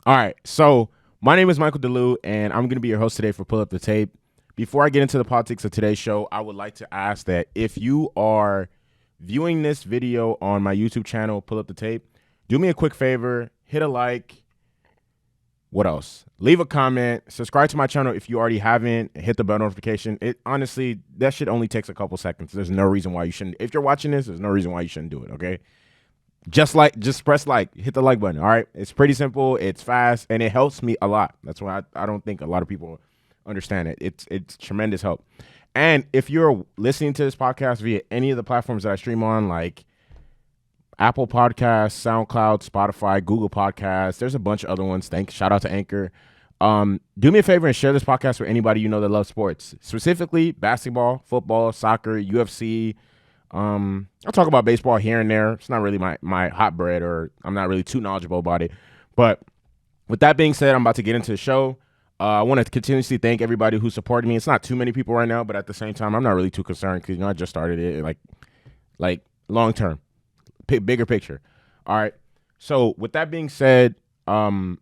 All right, so my name is Michael DeLu, and I'm going to be your host today for Pull Up the Tape. Before I get into the politics of today's show, I would like to ask that if you are viewing this video on my YouTube channel, Pull Up the Tape, do me a quick favor, hit a like. What else? Leave a comment, subscribe to my channel if you already haven't, hit the bell notification. It honestly, that shit only takes a couple seconds. There's no reason why you shouldn't. If you're watching this, there's no reason why you shouldn't do it, okay? Just press like, hit the like button. All right. It's pretty simple. It's fast and it helps me a lot. That's why I don't think a lot of people understand it. It's tremendous help. And if you're listening to this podcast via any of the platforms that I stream on, like Apple Podcasts, SoundCloud, Spotify, Google Podcasts, there's a bunch of other ones. Shout out to Anchor. Do me a favor and share this podcast with anybody you know that loves sports, specifically basketball, football, soccer, UFC. I'll talk about baseball here and there. It's not really my hot bread, or I'm not really too knowledgeable about it. But with that being said, I'm about to get into the show. I want to continuously thank everybody who supported me. It's not too many people right now, but at the same time, I'm not really too concerned because, I just started it like long term, bigger picture. All right. So with that being said, I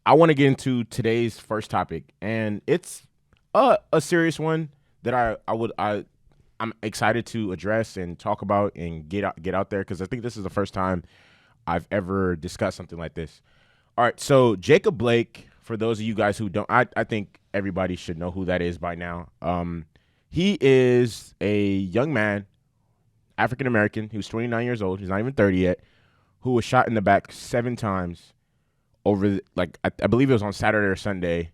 want to get into today's first topic, and it's a serious one that I'm excited to address and talk about and get out there, because I think this is the first time I've ever discussed something like this. All right, so Jacob Blake, for those of you guys who don't, I think everybody should know who that is by now. He is a young man, African American. He was 29 years old. He's not even 30 yet. Who was shot in the back 7 times over, I believe it was on Saturday or Sunday,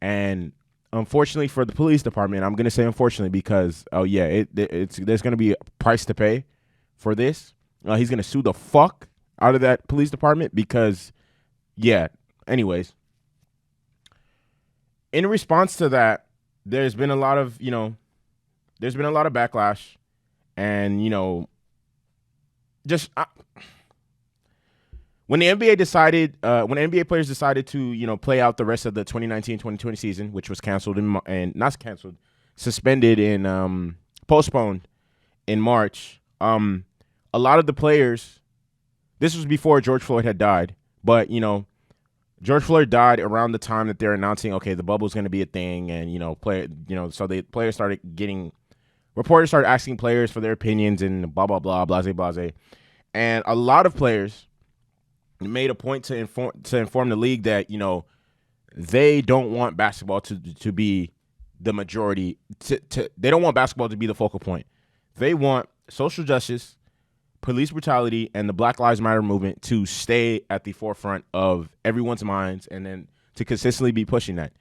and unfortunately for the police department, I'm going to say unfortunately because, there's going to be a price to pay for this. He's going to sue the fuck out of that police department because, anyways. In response to that, there's been a lot of backlash and, when the NBA players decided to, play out the rest of the 2019-2020 season, which was suspended and postponed in March, a lot of the players, this was before George Floyd had died, but, George Floyd died around the time that they're announcing, okay, the bubble's going to be a thing, and, so the players reporters started asking players for their opinions and blah, blah, blah, blase, blase. And a lot of players made a point to inform the league that, they don't want basketball to be the majority. They don't want basketball to be the focal point. They want social justice, police brutality, and the Black Lives Matter movement to stay at the forefront of everyone's minds, and then to consistently be pushing that.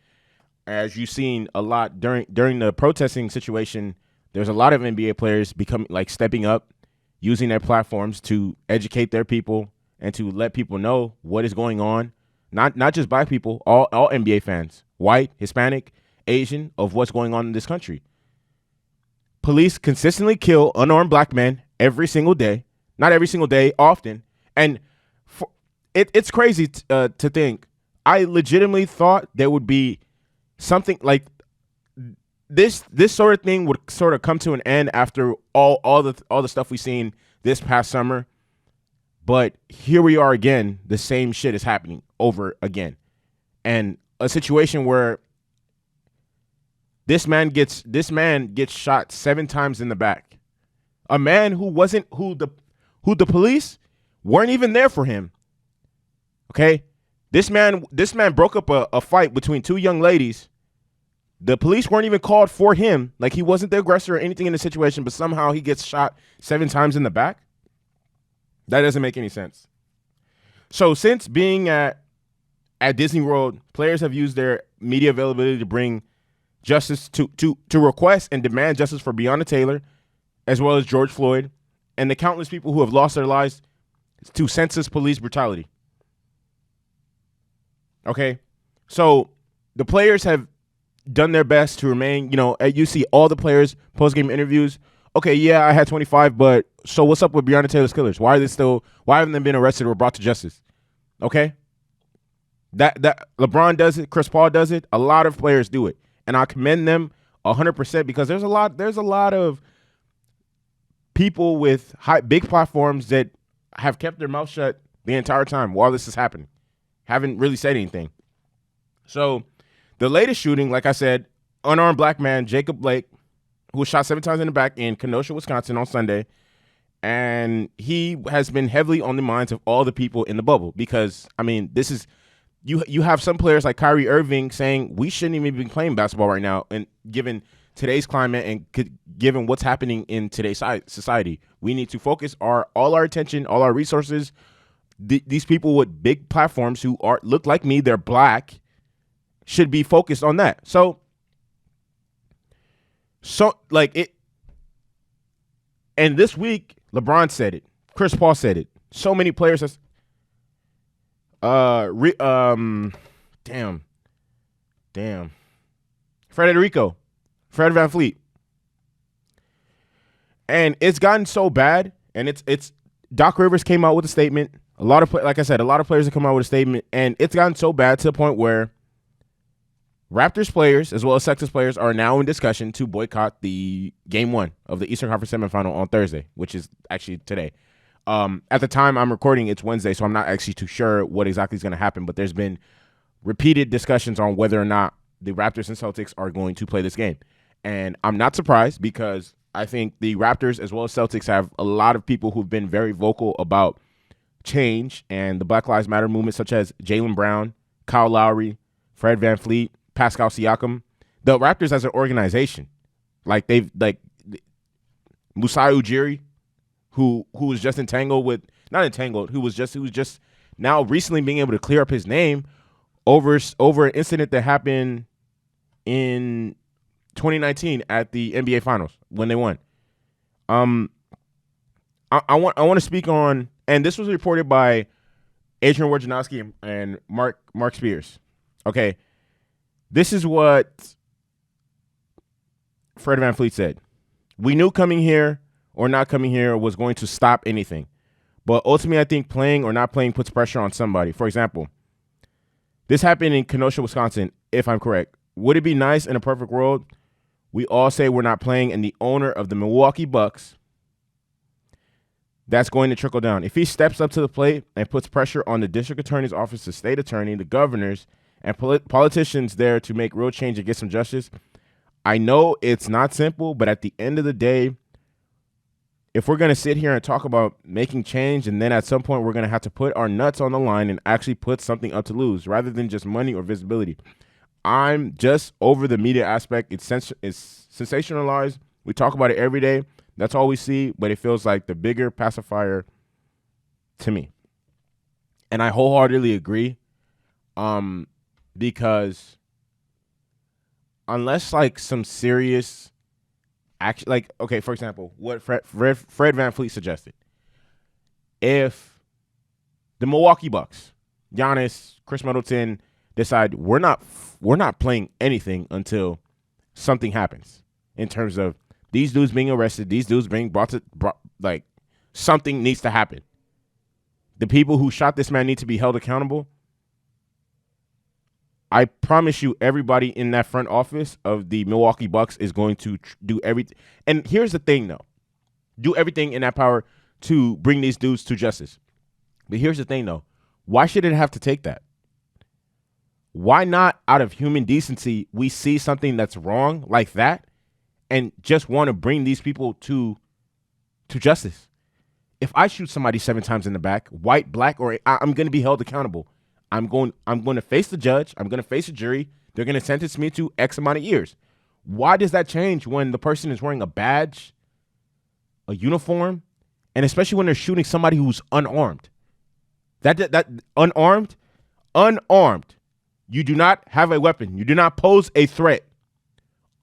As you've seen a lot during the protesting situation, there's a lot of NBA players stepping up, using their platforms to educate their people and to let people know what is going on. Not just black people, all NBA fans, white, Hispanic, Asian, of what's going on in this country. Police consistently kill unarmed black men every single day. Not every single day, often. And it's crazy to think. I legitimately thought there would be something like this sort of thing would sort of come to an end after all the stuff we've seen this past summer. But here we are again. The same shit is happening over again. And a situation where this man gets shot 7 times in the back. A man who the police weren't even there for him. Okay? This man broke up a fight between 2 young ladies. The police weren't even called for him. Like, he wasn't the aggressor or anything in the situation, but somehow he gets shot 7 times in the back. That doesn't make any sense. So since being at Disney World, players have used their media availability to bring justice to request and demand justice for Breonna Taylor, as well as George Floyd, and the countless people who have lost their lives to senseless police brutality. Okay? So the players have done their best to remain, you see all the players post-game interviews. Okay, yeah, I had 25, but so what's up with Breonna Taylor's killers? Why haven't they been arrested or brought to justice? Okay? That LeBron does it, Chris Paul does it, a lot of players do it. And I commend them 100% because there's a lot of people with big platforms that have kept their mouth shut the entire time while this is happening. haven't really said anything. So the latest shooting, like I said, unarmed black man, Jacob Blake, who was shot 7 times in the back in Kenosha, Wisconsin on Sunday. And he has been heavily on the minds of all the people in the bubble because, I mean, this is you have some players like Kyrie Irving saying we shouldn't even be playing basketball right now. And given today's climate and given what's happening in today's society, we need to focus all our attention, all our resources. These people with big platforms who look like me, they're black, should be focused on that. So like it. And this week, LeBron said it. Chris Paul said it. So many players. Damn. Fred VanVleet. And it's gotten so bad. And it's Doc Rivers came out with a statement. Like I said, a lot of players have come out with a statement. And it's gotten so bad to the point where Raptors players, as well as Celtics players, are now in discussion to boycott the Game 1 of the Eastern Conference semifinal on Thursday, which is actually today. At the time I'm recording, it's Wednesday, so I'm not actually too sure what exactly is going to happen, but there's been repeated discussions on whether or not the Raptors and Celtics are going to play this game. And I'm not surprised because I think the Raptors, as well as Celtics, have a lot of people who've been very vocal about change and the Black Lives Matter movement, such as Jaylen Brown, Kyle Lowry, Fred VanVleet, Pascal Siakam. The Raptors as an organization, like Masai Ujiri, who was just who was just now recently being able to clear up his name over an incident that happened in 2019 at the NBA Finals when they won. I want to speak on, and this was reported by Adrian Wojnarowski and Mark Spears. Okay. This is what Fred VanVleet said. We knew coming here or not coming here was going to stop anything. But ultimately, I think playing or not playing puts pressure on somebody. For example, this happened in Kenosha, Wisconsin, if I'm correct. Would it be nice in a perfect world? We all say we're not playing, and the owner of the Milwaukee Bucks, that's going to trickle down. If he steps up to the plate and puts pressure on the district attorney's office, the state attorney, the governors, and politicians there to make real change and get some justice. I know it's not simple, but at the end of the day, if we're going to sit here and talk about making change and then at some point we're going to have to put our nuts on the line and actually put something up to lose rather than just money or visibility. I'm just over the media aspect. It's sensationalized. We talk about it every day. That's all we see, but it feels like the bigger pacifier to me. And I wholeheartedly agree. Because unless like some serious action, like, okay, for example, what Fred VanVleet suggested, if the Milwaukee Bucks, Giannis, Chris Middleton decide we're not playing anything until something happens in terms of these dudes being arrested, these dudes being brought like something needs to happen. The people who shot this man need to be held accountable. I promise you, everybody in that front office of the Milwaukee Bucks is going to do everything. And here's the thing, though. Do everything in that power to bring these dudes to justice. But here's the thing, though. Why should it have to take that? Why not, out of human decency, we see something that's wrong like that and just want to bring these people to justice? If I shoot somebody 7 times in the back, white, black, or I'm going to be held accountable. I'm going to face the judge. I'm going to face a jury. They're going to sentence me to X amount of years. Why does that change when the person is wearing a badge, a uniform, and especially when they're shooting somebody who's unarmed? That unarmed. You do not have a weapon. You do not pose a threat.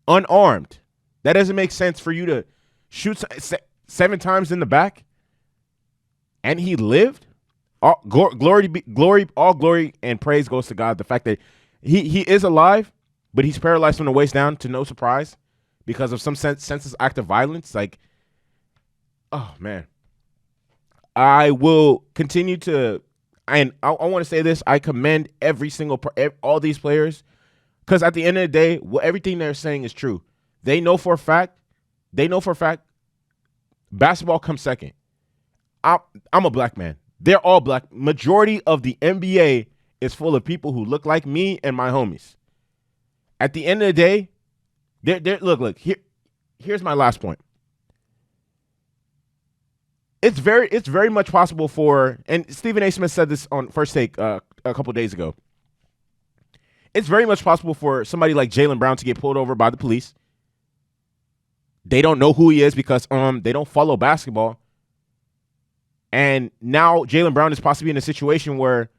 Unarmed. That doesn't make sense for you to shoot 7 times in the back, and he lived. All glory and praise goes to God. The fact that he is alive, but he's paralyzed from the waist down, to no surprise, because of some senseless act of violence. Like, oh man, I will continue to, and I want to say this: I commend all these players, because at the end of the day, everything they're saying is true. They know for a fact, basketball comes second. I'm a black man. They're all black. Majority of the NBA is full of people who look like me and my homies. At the end of the day, look. Here's my last point. It's very much possible for, and Stephen A. Smith said this on First Take a couple days ago. It's very much possible for somebody like Jaylen Brown to get pulled over by the police. They don't know who he is because they don't follow basketball. And now Jaylen Brown is possibly in a situation where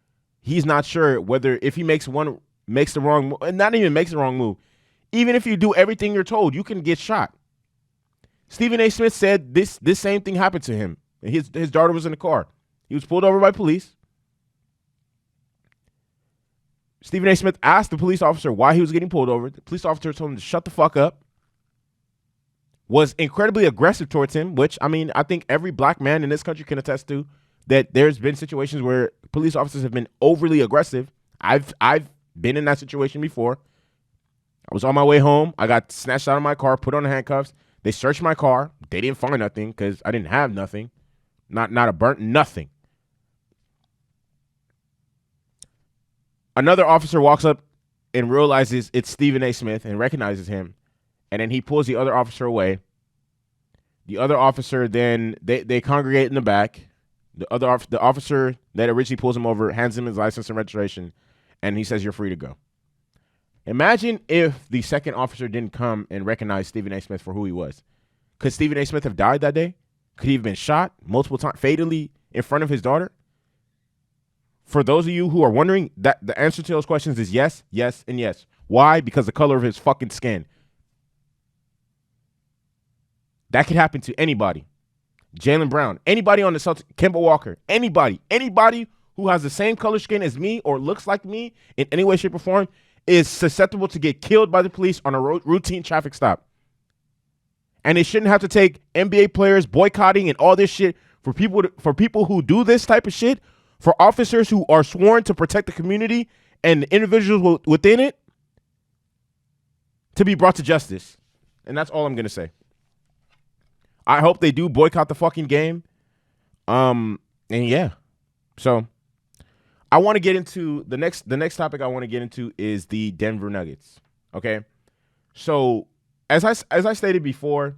he's not sure whether if he makes the wrong move, and not even makes the wrong move. Even if you do everything you're told, you can get shot. Stephen A. Smith said this same thing happened to him. His daughter was in the car. He was pulled over by police. Stephen A. Smith asked the police officer why he was getting pulled over. The police officer told him to shut the fuck up. Was incredibly aggressive towards him, which, I mean, I think every black man in this country can attest to, that there's been situations where police officers have been overly aggressive. I've been in that situation before. I was on my way home. I got snatched out of my car, put on the handcuffs. They searched my car. They didn't find nothing because I didn't have nothing. Not a burnt nothing. Another officer walks up and realizes it's Stephen A. Smith and recognizes him. And then he pulls the other officer away. The other officer then, they congregate in the back. The officer that originally pulls him over hands him his license and registration. And he says, "You're free to go." Imagine if the second officer didn't come and recognize Stephen A. Smith for who he was. Could Stephen A. Smith have died that day? Could he have been shot multiple times, fatally in front of his daughter? For those of you who are wondering, that the answer to those questions is yes, yes, and yes. Why? Because the color of his fucking skin. That could happen to anybody. Jaylen Brown, anybody on the Celtics, Kemba Walker, anybody who has the same color skin as me or looks like me in any way, shape, or form is susceptible to get killed by the police on a routine traffic stop. And it shouldn't have to take NBA players boycotting and all this shit for people who do this type of shit, for officers who are sworn to protect the community and the individuals within it to be brought to justice. And that's all I'm going to say. I hope they do boycott the fucking game. And yeah. So I want to get into the next topic I want to get into is the Denver Nuggets. Okay. So as I stated before,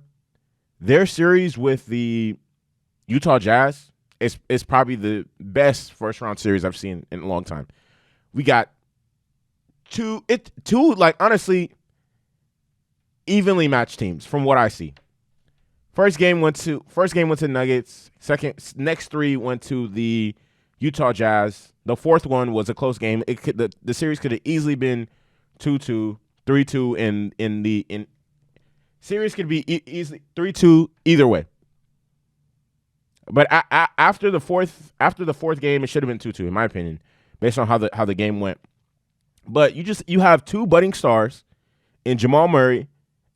their series with the Utah Jazz is probably the best first round series I've seen in a long time. We got two like honestly evenly matched teams from what I see. First game went to Nuggets. Next three went to the Utah Jazz. The fourth one was a close game. The series could have easily been 2-2, 3-2 in series could be easily 3-2 either way. But after the fourth game, it should have been 2-2 in my opinion, based on how the game went. But you have two budding stars in Jamal Murray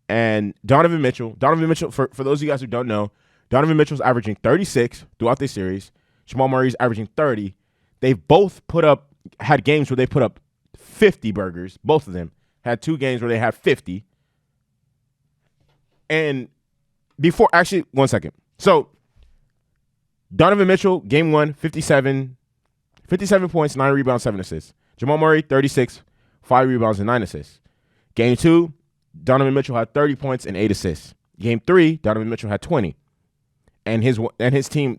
and Donovan Mitchell. Donovan Mitchell, for those of you guys who don't know, Donovan Mitchell's averaging 36 throughout this series. Jamal Murray's averaging 30. They've both had games where they put up 50 burgers. Both of them had two games where they had 50. And one second. So Donovan Mitchell, game 1, 57 points, 9 rebounds, 7 assists. Jamal Murray, 36, 5 rebounds, and 9 assists. Game 2, Donovan Mitchell had 30 points and 8 assists. Game 3, Donovan Mitchell had 20. And his team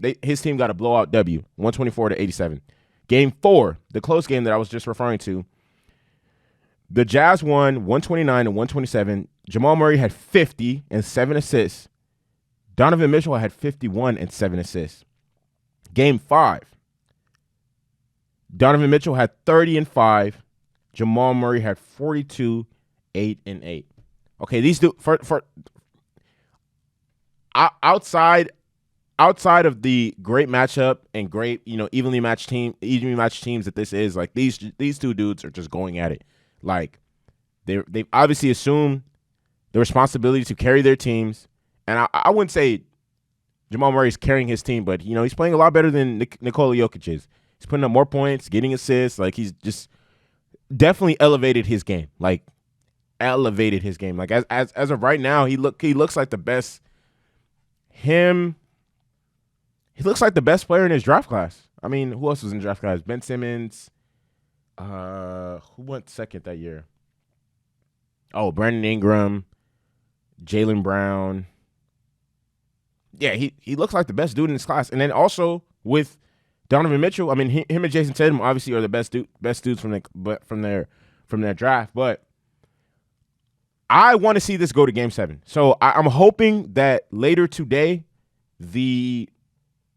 got a blowout W, 124-87. Game 4, the close game that I was just referring to, the Jazz won 129-127. Jamal Murray had 50 and 7 assists. Donovan Mitchell had 51 and 7 assists. Game 5, Donovan Mitchell had 30 and 5. Jamal Murray had 42, 8 and 8. Okay, these two outside of the great matchup and great, evenly matched teams that this is, like these two dudes are just going at it. Like they've obviously assumed the responsibility to carry their teams, and I wouldn't say Jamal Murray's carrying his team, but he's playing a lot better than Nikola Jokic is. He's putting up more points, getting assists. Like he's just definitely elevated his game. Like as of right now, he looks like the best. He looks like the best player in his draft class. I mean, who else was in the draft class? Ben Simmons. Who went second that year? Oh, Brandon Ingram, Jalen Brown. Yeah, he looks like the best dude in his class. And then also with Donovan Mitchell, I mean, him and Jason Tatum obviously are the best dudes from their draft. But I want to see this go to Game 7. So I'm hoping that later today the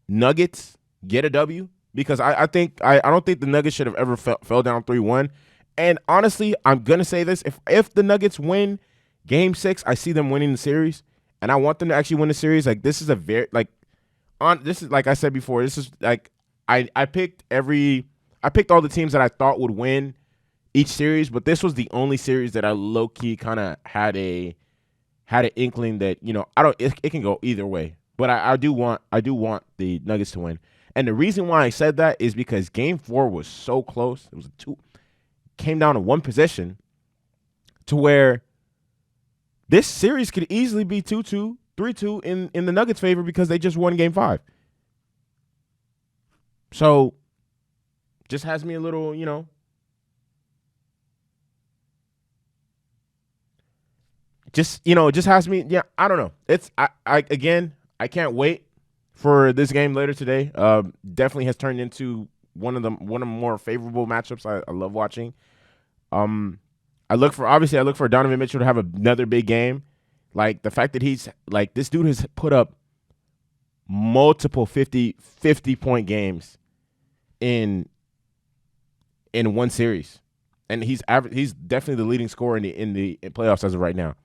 Nuggets get a W because I don't think the Nuggets should have ever fell down 3-1. And honestly, I'm gonna say this: if the Nuggets win Game 6, I see them winning the series, and I want them to actually win the series. Like this is this is like I said before. This is like I picked all the teams that I thought would win each series, but this was the only series that I low key kind of had an inkling that it can go either way. But I do want the Nuggets to win. And the reason why I said that is because Game 4 was so close. It was came down to one possession to where this series could easily be 2-2, 3-2 in the Nuggets' favor because they just won Game 5. So just has me a little, just has me, yeah, I don't know. It's I can't wait for this game later today. Definitely has turned into one of the more favorable matchups I love watching. I look for Donovan Mitchell to have another big game. Like the fact that he's like this dude has put up multiple 50 point games in one series. And he's definitely the leading scorer in the playoffs as of right now.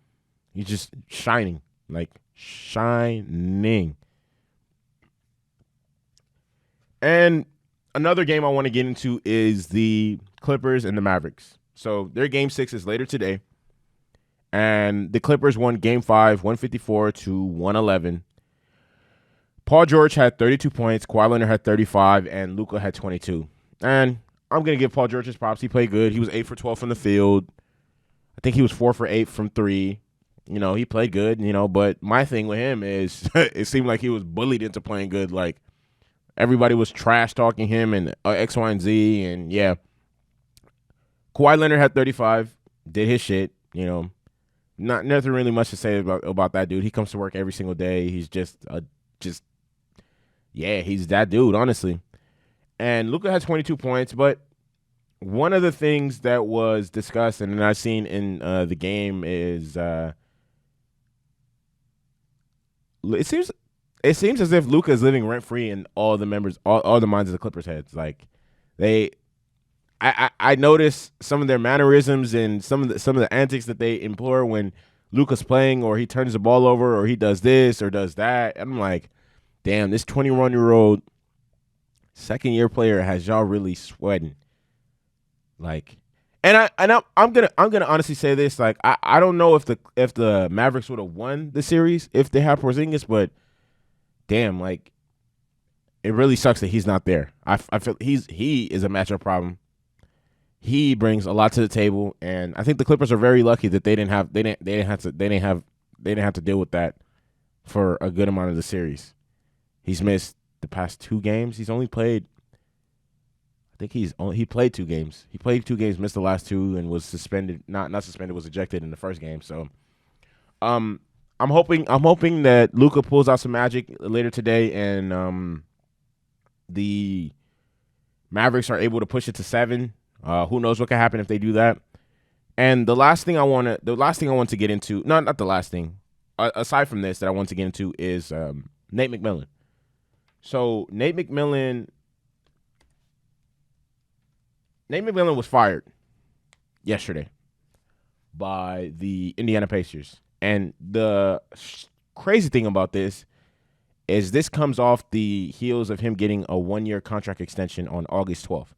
He's just shining. And another game I want to get into is the Clippers and the Mavericks. So their Game 6 is later today. And the Clippers won Game 5, 154-111. Paul George had 32 points. Kawhi Leonard had 35. And Luka had 22. And I'm going to give Paul George his props. He played good. He was 8 for 12 from the field. I think he was 4 for 8 from 3. He played good, but my thing with him is it seemed like he was bullied into playing good. Like, everybody was trash talking him and X, Y, and Z. And, yeah. Kawhi Leonard had 35, did his shit, Not nothing really much to say about that dude. He comes to work every single day. He's he's that dude, honestly. And Luka has 22 points, but one of the things that was discussed and I've seen in the game is it seems as if Luka is living rent free in all the minds of the Clippers heads. Like I notice some of their mannerisms and some of the antics that they employ when Luka's playing, or he turns the ball over, or he does this or does that. And I'm like, damn, this 21-year-old second-year player has y'all really sweating. Like, and I'm gonna honestly say this. Like, I don't know if the Mavericks would have won the series if they had Porzingis, but damn, like, it really sucks that he's not there. I feel he is a matchup problem. He brings a lot to the table, and I think the Clippers are very lucky that they didn't have to deal with that for a good amount of the series. He's missed the past 2 games. He's only played. I think he played 2 games. He played 2 games, missed the last 2, and was suspended. Not suspended, was ejected in the first game. So, I'm hoping that Luka pulls out some magic later today, and the Mavericks are able to push it to 7. Who knows what could happen if they do that? And the last thing I want to get into, not the last thing, aside from this that I want to get into is Nate McMillan. So Nate McMillan was fired yesterday by the Indiana Pacers. And the crazy thing about this is this comes off the heels of him getting a 1-year contract extension on August 12th.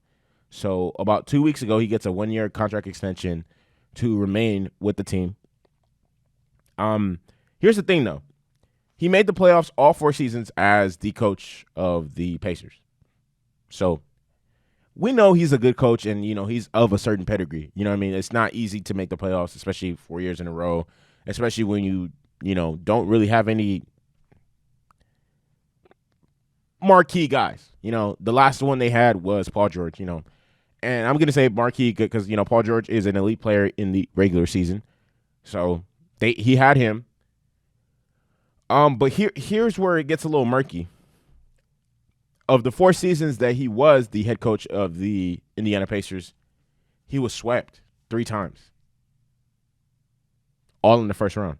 So about 2 weeks ago, he gets a 1-year contract extension to remain with the team. Here's the thing, though. He made the playoffs all 4 seasons as the coach of the Pacers. So we know he's a good coach and, he's of a certain pedigree. You know what I mean? It's not easy to make the playoffs, especially 4 years in a row, especially when you don't really have any marquee guys. The last one they had was Paul George, And I'm going to say marquee because, Paul George is an elite player in the regular season. So he had him. But here's where it gets a little murky. Of the 4 seasons that he was the head coach of the Indiana Pacers, he was swept 3 times. All in the first round.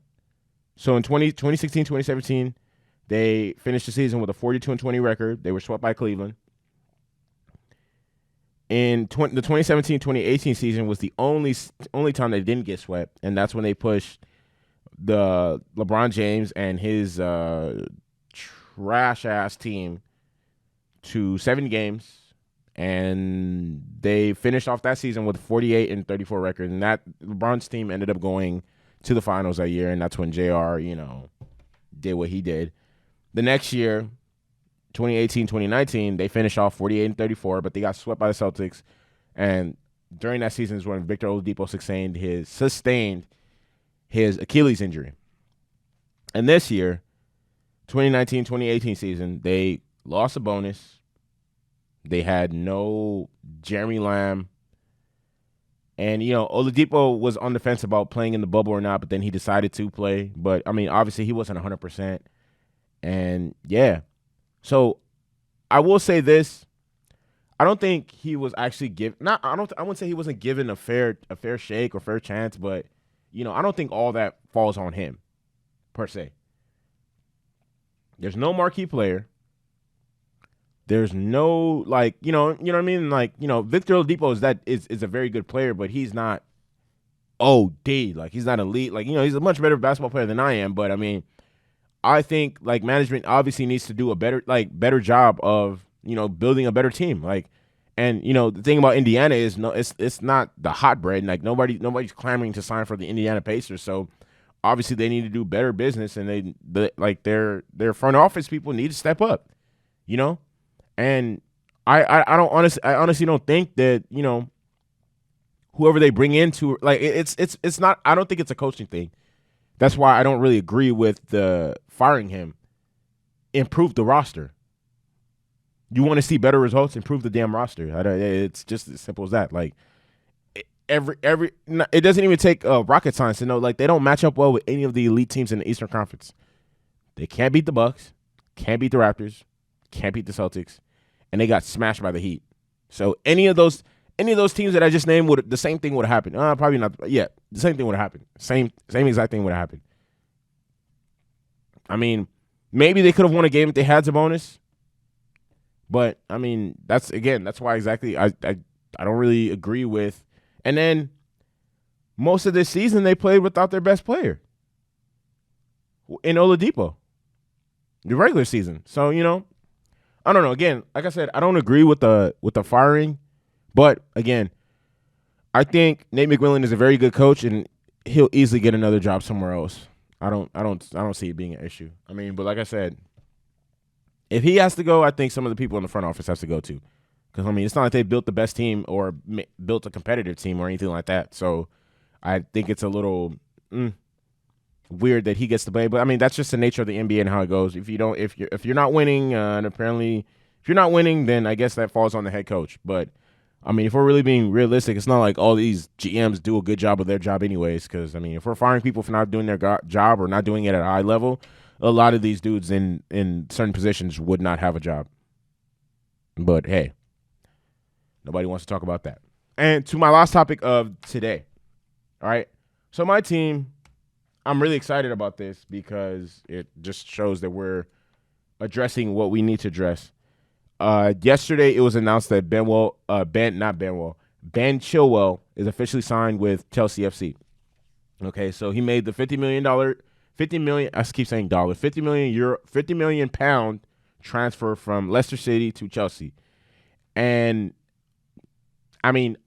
So in 2016, 2017, they finished the season with a 42-20 record. They were swept by Cleveland. In the 2017-2018 season was the only time they didn't get swept, and that's when they pushed the LeBron James and his trash-ass team to 7 games, and they finished off that season with a 48-34 record, and that LeBron's team ended up going to the finals that year, and that's when JR, did what he did. The next year, 2018-2019, they finished off 48-34, but they got swept by the Celtics. And during that season is when Victor Oladipo sustained his Achilles injury. And this year, 2019-2018 season, they lost a bonus. They had no Jeremy Lamb. And, Oladipo was on the fence about playing in the bubble or not, but then he decided to play. But, obviously he wasn't 100%. And, yeah. So I will say this: I don't think he was actually given. I wouldn't say he wasn't given a fair shake or fair chance, but I don't think all that falls on him per se. There's no marquee player. There's no you know what I mean. Victor Oladipo is a very good player, but he's not OD. He's not elite. He's a much better basketball player than I am. But I think management obviously needs to do a better job of building a better team. And the thing about Indiana is it's not the hot bread. Nobody's clamoring to sign for the Indiana Pacers. So obviously they need to do better business, and their front office people need to step up. And I honestly don't think that whoever they bring into it's not. I don't think it's a coaching thing. That's why I don't really agree with the firing him. Improve the roster. You want to see better results? Improve the damn roster. It's just as simple as that. It doesn't even take rocket science to know they don't match up well with any of the elite teams in the Eastern Conference. They can't beat the Bucks, can't beat the Raptors, can't beat the Celtics, and they got smashed by the Heat. So any of those teams that I just named, the same thing would have happened. Probably not. Yeah, the same thing would have happened. Same exact thing would have happened. Maybe they could have won a game if they had the bonus. But that's why exactly I don't really agree with. And then most of this season they played without their best player in Oladipo. The regular season. So I don't know. Again, like I said, I don't agree with the firing. But again, I think Nate McMillan is a very good coach, and he'll easily get another job somewhere else. I don't see it being an issue. But like I said, if he has to go, I think some of the people in the front office has to go too. Because it's not like they built the best team or built a competitive team or anything like that. So I think it's a little weird that he gets to play. But that's just the nature of the NBA and how it goes. If you're not winning, and apparently if you're not winning, then I guess that falls on the head coach. But if we're really being realistic, it's not like all these GMs do a good job of their job anyways. Because, if we're firing people for not doing their job or not doing it at a high level, a lot of these dudes in certain positions would not have a job. But, hey, nobody wants to talk about that. And to my last topic of today, all right? So my team, I'm really excited about this because it just shows that we're addressing what we need to address. Yesterday, it was announced that Ben Chilwell is officially signed with Chelsea FC. Okay, so he made the $50 million pound transfer from Leicester City to Chelsea. And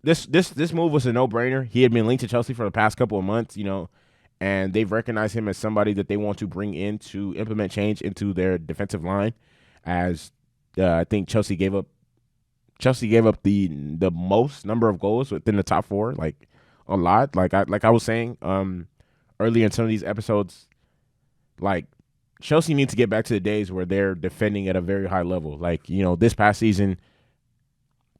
this move was a no-brainer. He had been linked to Chelsea for the past couple of months, and they've recognized him as somebody that they want to bring in to implement change into their defensive line, as I think Chelsea gave up the most number of goals within the top 4, a lot. Like I was saying earlier in some of these episodes, Chelsea needs to get back to the days where they're defending at a very high level. This past season,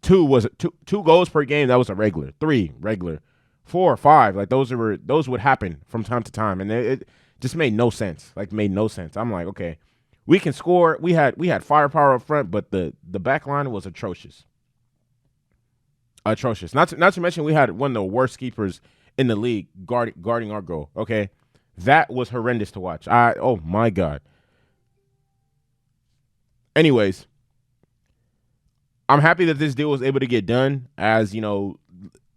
two goals per game. That was a regular. 3 regular. 4 or 5. Like those would happen from time to time, and it just made no sense. Like made no sense. I'm like, okay, we can score. We had firepower up front, but the back line was atrocious. Atrocious. Not to mention we had one of the worst keepers in the league guarding our goal. Okay, that was horrendous to watch. Oh my God. Anyways, I'm happy that this deal was able to get done. As you know,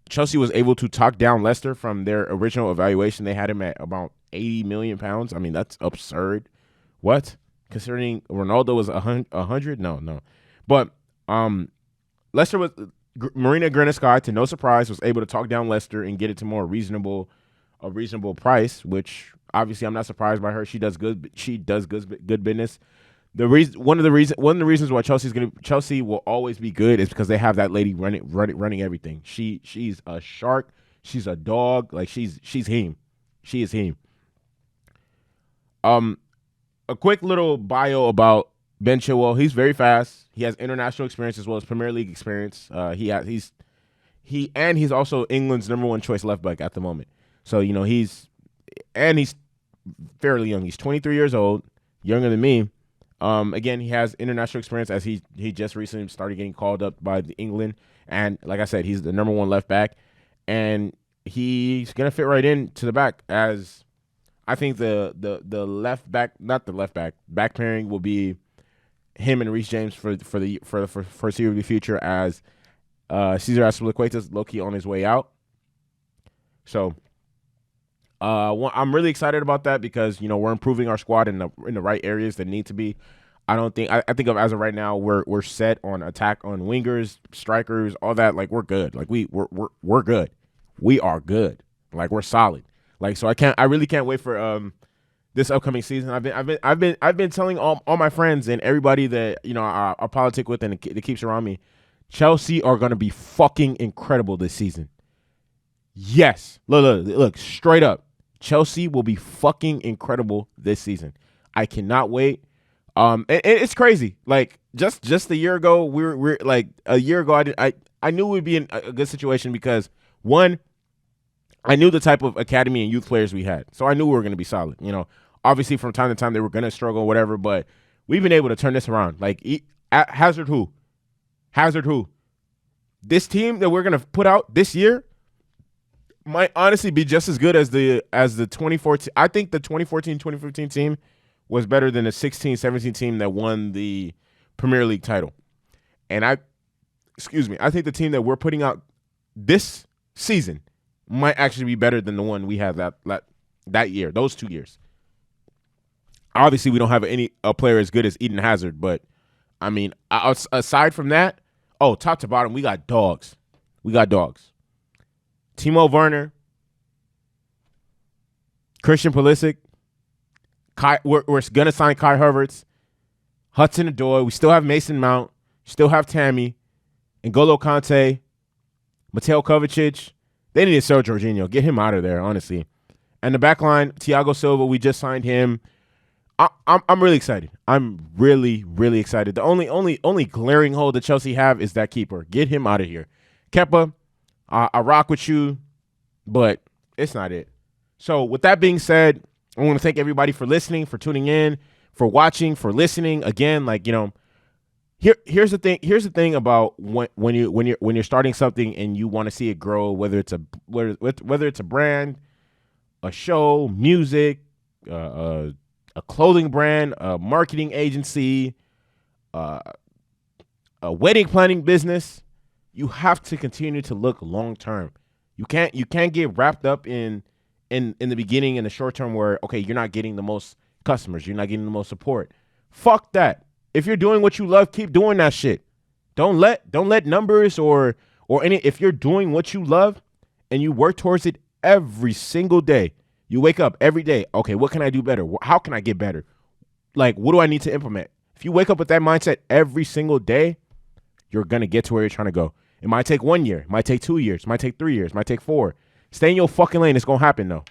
Chelsea was able to talk down Leicester from their original evaluation. They had him at about £80 million. I mean, that's absurd. What? Considering Ronaldo was 100? No. But Leicester was Marina Granovsky, to no surprise, was able to talk down Leicester and get it to a reasonable price. Which obviously I'm not surprised by her. She does good. She does good business. One of the reasons why Chelsea will always be good is because they have that lady running everything. She's a shark. She's a dog. Like she's him. She is him. A quick little bio about Ben Chilwell. He's very fast. He has international experience as well as Premier League experience. He's also England's #1 choice left back at the moment. So you know he's fairly young. He's 23 years old, younger than me. Again, he has international experience as he just recently started getting called up by England, and like I said, he's the #1 left back, and he's gonna fit right into the back. As I think the left back, not the left back pairing will be him and Reece James for the foreseeable future, as Cesar Azpilicueta's low-key on his way out. So I'm really excited about that because, you know, we're improving our squad in the right areas that need to be. I think of as of right now, we're set on attack on wingers, strikers, all that. Like we're good. Like we're good. We are good. Like we're solid. Like so I really can't wait for this upcoming season. I've been telling all my friends and everybody that, you know, I politic with and that keeps around me, Chelsea are gonna be fucking incredible this season. Yes. Look, straight up. Chelsea will be fucking incredible this season. I cannot wait. It's crazy. Like just a year ago, we're like a year ago. I knew we'd be in a good situation because one, I knew the type of academy and youth players we had, so I knew we were going to be solid. You know, obviously from time to time they were going to struggle, whatever, but we've been able to turn this around. Like Hazard, who? This team that we're going to put out this year might honestly be just as good as the 2014. I think the 2014-2015 team was better than the 16-17 team that won the Premier League title. And I think the team that we're putting out this season might actually be better than the one we had that year, those 2 years. Obviously, we don't have a player as good as Eden Hazard, but I mean, aside from that, top to bottom, we got dogs. Timo Werner, Christian Pulisic, we're going to sign Kai Havertz, Hudson-Odoi. We still have Mason Mount, still have Tammy, N'Golo Kante, Mateo Kovacic. They need to sell Jorginho. Get him out of there, honestly. And the back line, Thiago Silva, we just signed him. I'm really excited. I'm really, really excited. The only glaring hole that Chelsea have is that keeper. Get him out of here. Kepa, I rock with you, but it's not it. So with that being said, I want to thank everybody for listening, for tuning in, for watching, for listening. Again, like, you know, here's the thing. Here's the thing about when you're starting something and you want to see it grow, whether it's a brand, a show, music, a clothing brand, a marketing agency, a wedding planning business. You have to continue to look long term. You can't get wrapped up in the beginning, in the short term, where okay, you're not getting the most customers, you're not getting the most support. Fuck that. If you're doing what you love, keep doing that shit. Don't let numbers or any. If you're doing what you love and you work towards it every single day, you wake up every day. Okay, what can I do better? How can I get better? Like, what do I need to implement? If you wake up with that mindset every single day, you're gonna get to where you're trying to go. It might take 1 year, it might take 2 years, it might take 3 years, it might take 4. Stay in your fucking lane. It's gonna happen though.